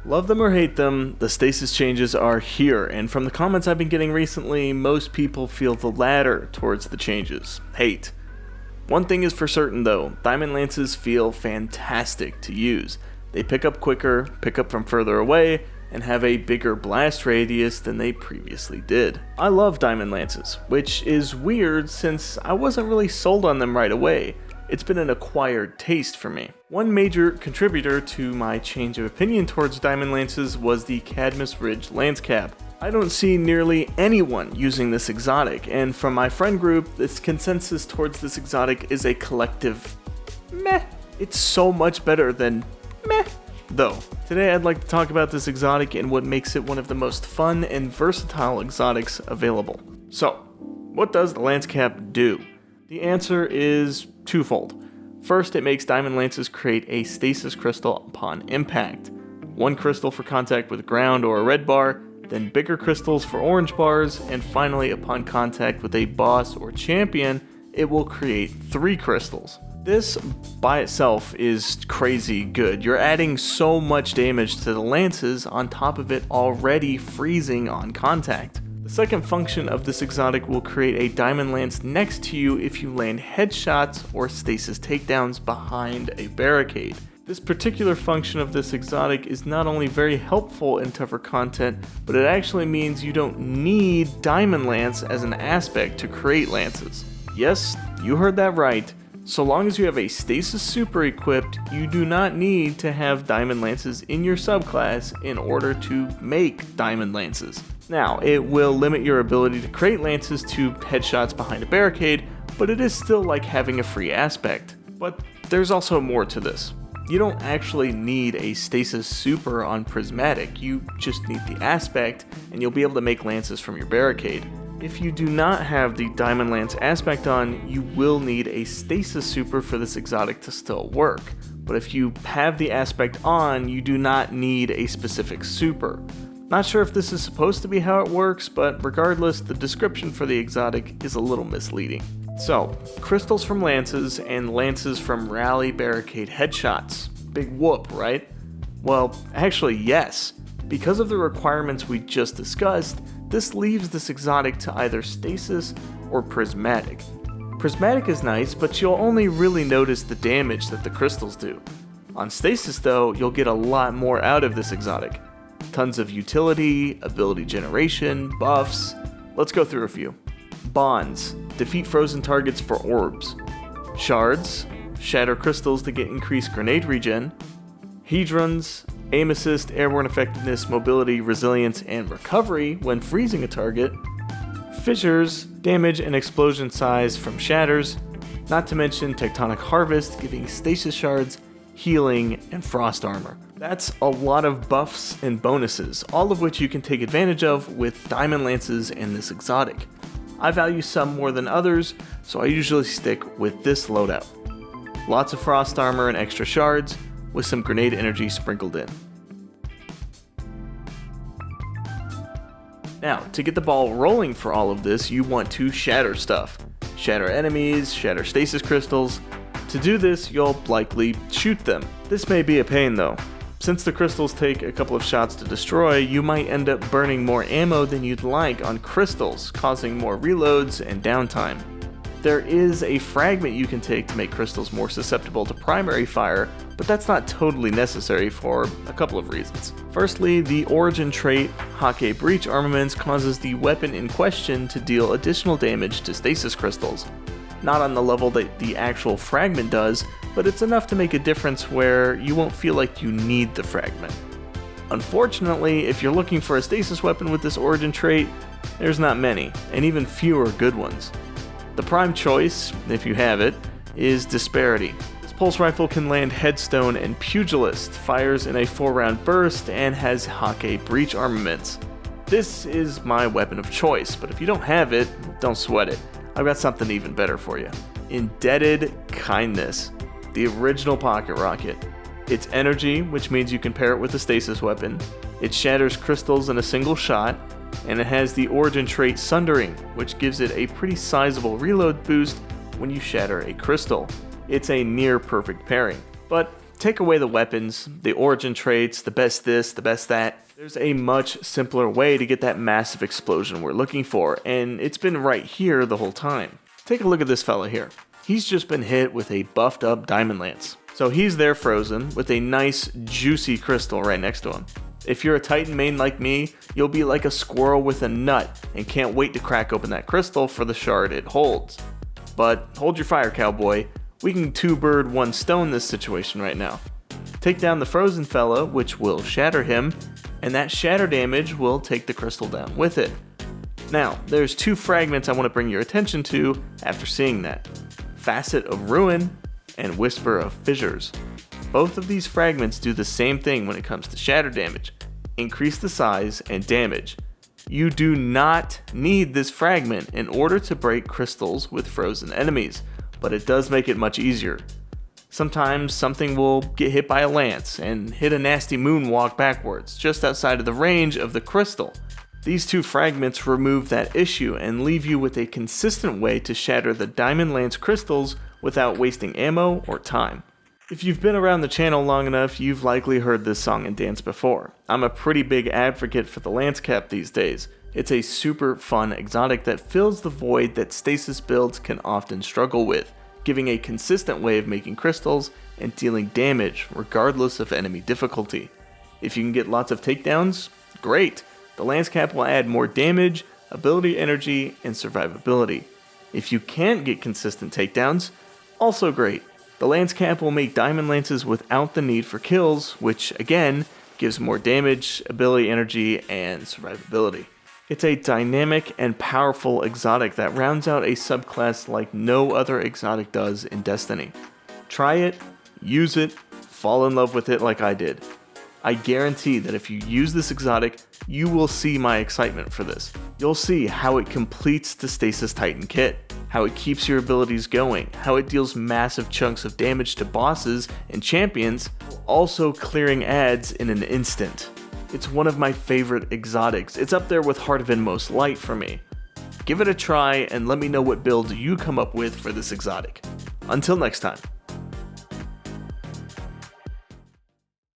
Love them or hate them, the stasis changes are here, and from the comments I've been getting recently, most people feel the latter towards the changes. Hate. One thing is for certain though, Diamond Lances feel fantastic to use. They pick up quicker, pick up from further away, and have a bigger blast radius than they previously did. I love Diamond Lances, which is weird since I wasn't really sold on them right away. It's been an acquired taste for me. One major contributor to my change of opinion towards Diamond Lances was the Cadmus Ridge Lancecap. I don't see nearly anyone using this exotic, and from my friend group, this consensus towards this exotic is a collective meh. It's so much better than meh. Though, today I'd like to talk about this exotic and what makes it one of the most fun and versatile exotics available. So, what does the Lancecap do? The answer is twofold. First, it makes Diamond Lances create a stasis crystal upon impact. One crystal for contact with ground or a red bar, then bigger crystals for orange bars, and finally upon contact with a boss or champion, it will create 3 crystals. This by itself is crazy good. You're adding so much damage to the lances on top of it already freezing on contact. The second function of this exotic will create a Diamond Lance next to you if you land headshots or stasis takedowns behind a barricade. This particular function of this exotic is not only very helpful in tougher content, but it actually means you don't need Diamond Lance as an aspect to create lances. Yes, you heard that right. So long as you have a Stasis Super equipped, you do not need to have Diamond Lances in your subclass in order to make Diamond Lances. Now, it will limit your ability to create lances to headshots behind a barricade, but it is still like having a free aspect. But there's also more to this. You don't actually need a Stasis Super on Prismatic, you just need the aspect, and you'll be able to make lances from your barricade. If you do not have the Diamond Lance aspect on, you will need a Stasis Super for this exotic to still work. But if you have the aspect on, you do not need a specific super. Not sure if this is supposed to be how it works, but regardless, the description for the exotic is a little misleading. So, crystals from lances and lances from rally barricade headshots. Big whoop, right? Well, actually yes. Because of the requirements we just discussed, this leaves this exotic to either Stasis or Prismatic. Prismatic is nice, but you'll only really notice the damage that the crystals do. On Stasis though, you'll get a lot more out of this exotic. Tons of utility, ability generation, buffs. Let's go through a few. Bonds. Defeat frozen targets for orbs. Shards. Shatter crystals to get increased grenade regen. Hedrons. Aim assist, airborne effectiveness, mobility, resilience, and recovery when freezing a target. Fissures, damage and explosion size from shatters. Not to mention tectonic harvest, giving stasis shards, healing, and frost armor. That's a lot of buffs and bonuses, all of which you can take advantage of with Diamond Lances and this exotic. I value some more than others, so I usually stick with this loadout. Lots of frost armor and extra shards, with some grenade energy sprinkled in. Now, to get the ball rolling for all of this, you want to shatter stuff. Shatter enemies, shatter stasis crystals. To do this, you'll likely shoot them. This may be a pain though. Since the crystals take a couple of shots to destroy, you might end up burning more ammo than you'd like on crystals, causing more reloads and downtime. There is a fragment you can take to make crystals more susceptible to primary fire, but that's not totally necessary for a couple of reasons. Firstly, the origin trait, Hake Breach Armaments, causes the weapon in question to deal additional damage to stasis crystals. Not on the level that the actual fragment does, but it's enough to make a difference where you won't feel like you need the fragment. Unfortunately, if you're looking for a stasis weapon with this origin trait, there's not many, and even fewer good ones. The prime choice, if you have it, is Disparity. This pulse rifle can land Headstone and Pugilist, fires in a 4-round burst, and has Hake Breach Armaments. This is my weapon of choice, but if you don't have it, don't sweat it. I've got something even better for you. Indebted Kindness, the original pocket rocket. It's energy, which means you can pair it with a stasis weapon. It shatters crystals in a single shot, and it has the origin trait Sundering, which gives it a pretty sizable reload boost when you shatter a crystal. It's a near perfect pairing. But Take away the weapons, the origin traits, the best this, the best that. There's a much simpler way to get that massive explosion we're looking for, and it's been right here the whole time. Take a look at this fella here. He's just been hit with a buffed up Diamond Lance. So he's there frozen with a nice juicy crystal right next to him. If you're a Titan main like me, you'll be like a squirrel with a nut and can't wait to crack open that crystal for the shard it holds. But hold your fire, cowboy. We can two bird one stone this situation right now. Take down the frozen fella, which will shatter him, and that shatter damage will take the crystal down with it. Now, there's two fragments I want to bring your attention to after seeing that. Facet of Ruin and Whisper of Fissures. Both of these fragments do the same thing when it comes to shatter damage. Increase the size and damage. You do not need this fragment in order to break crystals with frozen enemies, but it does make it much easier. Sometimes something will get hit by a lance and hit a nasty moonwalk backwards, just outside of the range of the crystal. These two fragments remove that issue and leave you with a consistent way to shatter the Diamond Lance crystals without wasting ammo or time. If you've been around the channel long enough, you've likely heard this song and dance before. I'm a pretty big advocate for the Lancecap these days. It's a super fun exotic that fills the void that Stasis builds can often struggle with, giving a consistent way of making crystals and dealing damage regardless of enemy difficulty. If you can get lots of takedowns, great. The Lancecap will add more damage, ability energy, and survivability. If you can't get consistent takedowns, also great. The Lancecap will make Diamond Lances without the need for kills, which again gives more damage, ability energy, and survivability. It's a dynamic and powerful exotic that rounds out a subclass like no other exotic does in Destiny. Try it, use it, fall in love with it like I did. I guarantee that if you use this exotic, you will see my excitement for this. You'll see how it completes the Stasis Titan kit, how it keeps your abilities going, how it deals massive chunks of damage to bosses and champions, also clearing adds in an instant. It's one of my favorite exotics. It's up there with Heart of Inmost Light for me. Give it a try and let me know what build you come up with for this exotic. Until next time.